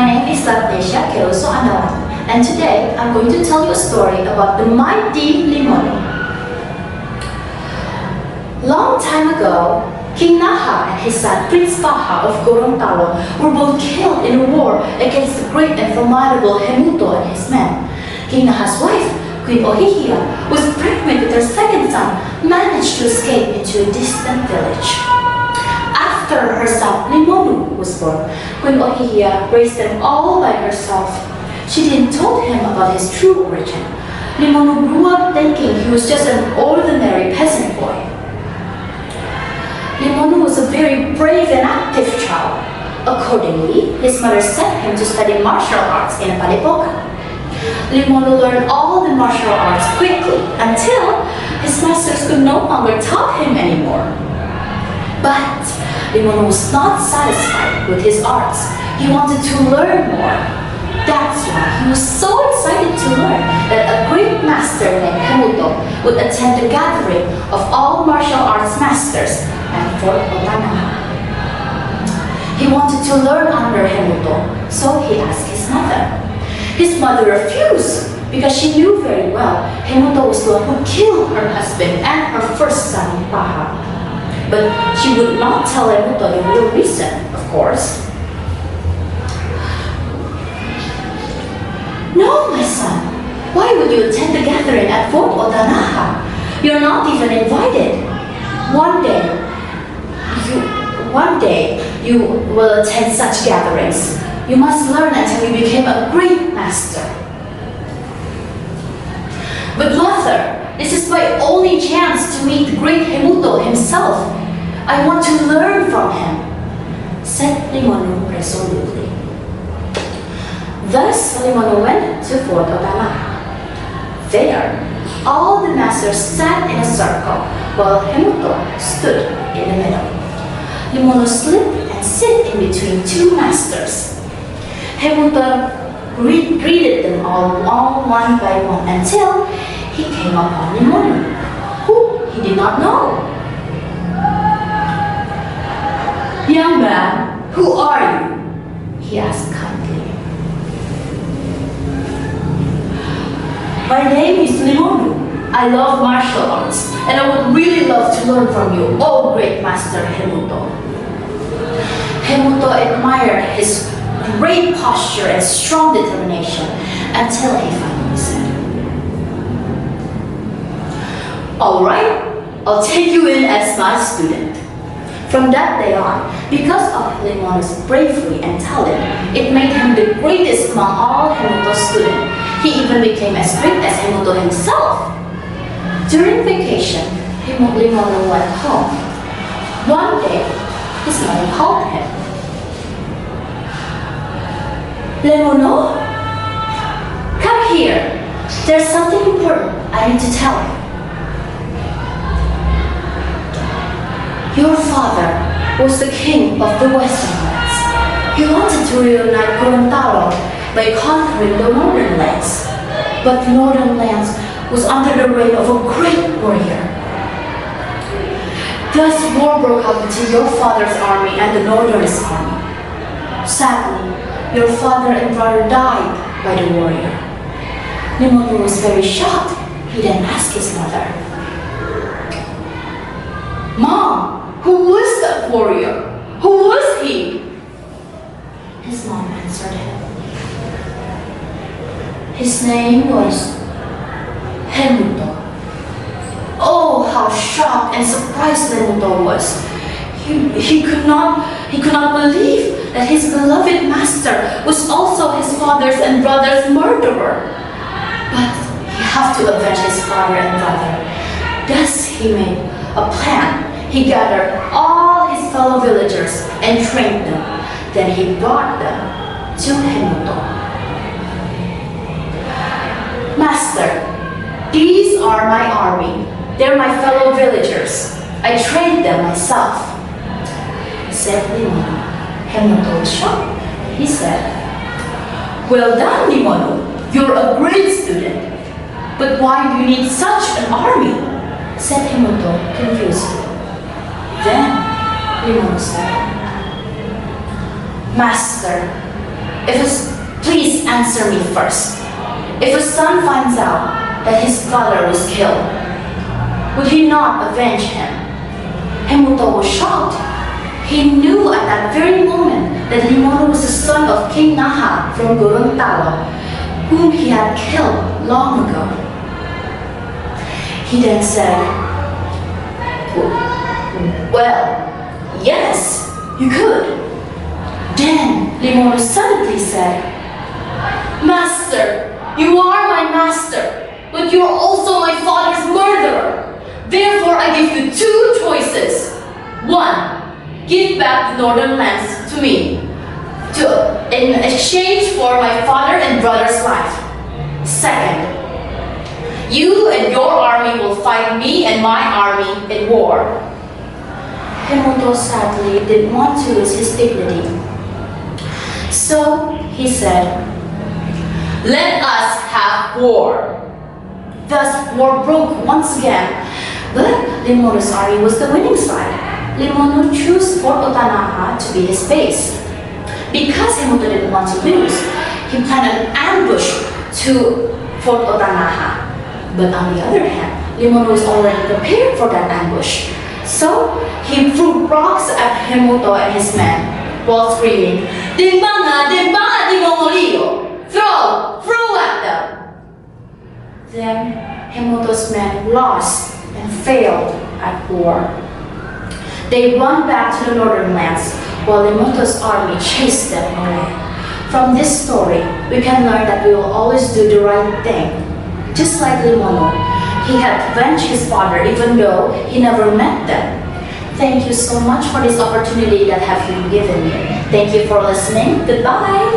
name is Gladnessia Kezuro Andalangi, and today I'm going to tell you a story about the Mighty Limonu. Long time ago, King Naha and his son Prince Paha of Gorontalo were both killed in a war against the great and formidable Hemuto and his men. King Naha's wife, Queen Ohihia, was pregnant with her second son, managed to escape into a distant village. After her son Limonu was born, Queen Ohihia raised them all by herself. She didn't tell him about his true origin. Limonu grew up thinking he was just an ordinary peasant boy. Limonu was a very brave and active child. Accordingly, his mother sent him to study martial arts in Padepokan. Limonu learned all the martial arts quickly until his masters could no longer taught him anymore. But Limonu was not satisfied with his arts. He wanted to learn more. That's why he was so excited to learn that a great master named Hemuto would attend the gathering of all martial arts masters at Fort Otanaha. He wanted to learn under Hemuto, so he asked his mother. His mother refused because she knew very well Hemuto was the one who killed her husband and her first son, Paha. But she would not tell Hemuto the real reason, of course. No, my son. Why would you attend the gathering at Fort Otanaha? You're not even invited. One day you will attend such gatherings. You must learn until you become a great master. But mother, this is my only chance to meet great Hemuto himself. I want to learn from him, said Limonu resolutely. Thus, Limonu went to Fort Otanaha. There, all the masters sat in a circle while Hemuto stood in the middle. Limonu slipped and sit in between two masters. Hemuto greeted them all one by one until he came upon Limonu, who he did not know. Young man, who are you? He asked kindly. My name is Limonu. I love martial arts, and I would really love to learn from you, oh great master Hemuto. Hemuto admired his great posture and strong determination until he finally said, all right, I'll take you in as my student. From that day on, because of Limonu's bravery and talent, it made him the greatest among all Hemuto's students. He even became as great as Hemuto himself. During vacation, Limonu went home. One day, his mother called him. Limonu, come here. There's something important I need to tell you. Your father was the king of the Western lands. He wanted to reunite Gorontalo by conquering the northern lands. But the northern lands was under the reign of a great warrior. Thus war broke out between your father's army and the northerners' army. Sadly, your father and brother died by the warrior. Limonu was very shocked. He then asked his mother, Mom, who was that warrior? Who was he? His mom answered him. His name was Hemuto. Oh, how shocked and surprised Hemuto was. He could not believe that his beloved master was also his father's and brother's murderer. But he had to avenge his father and brother. Thus he made a plan. He gathered all his fellow villagers and trained them. Then he brought them to Hemuto. Master, these are my army. They're my fellow villagers. I trained them myself, said Limonu. Hemuto was shocked. He said, well done, Limonu. You're a great student. But why do you need such an army? Said Hemuto, confused. Then Limonu said, Master, Please answer me first. If a son finds out that his father was killed, would he not avenge him? Hemuto was shocked. He knew at that very moment that Limonu was the son of King Naha from Gorontalo, whom he had killed long ago. He then said, "Well, yes, you could." Then Limonu suddenly said, "Master, you are my master, but you are also my father's murderer. Therefore, I give you two choices. One, give back the northern lands to me in exchange for my father and brother's life. Second, you and your army will fight me and my army in war." Hemuto sadly didn't want to lose his dignity. So he said, "Let us have war." Thus, war broke once again, but Limonu's army was the winning side. Limonu chose Fort Otanaha to be his base. Because Hemuto didn't want to lose, he planned an ambush to Fort Otanaha. But on the other hand, Limonu was already prepared for that ambush. So he threw rocks at Hemuto and his men while screaming, "Dimbanga, dimbanga, dimongolio! Throw at them!" Then Hemuto's men lost and failed at war. They run back to the northern lands while Limato's army chased them away. From this story, we can learn that we will always do the right thing. Just like Limonu, he had avenged his father even though he never met them. Thank you so much for this opportunity that have been given me. Thank you for listening. Goodbye.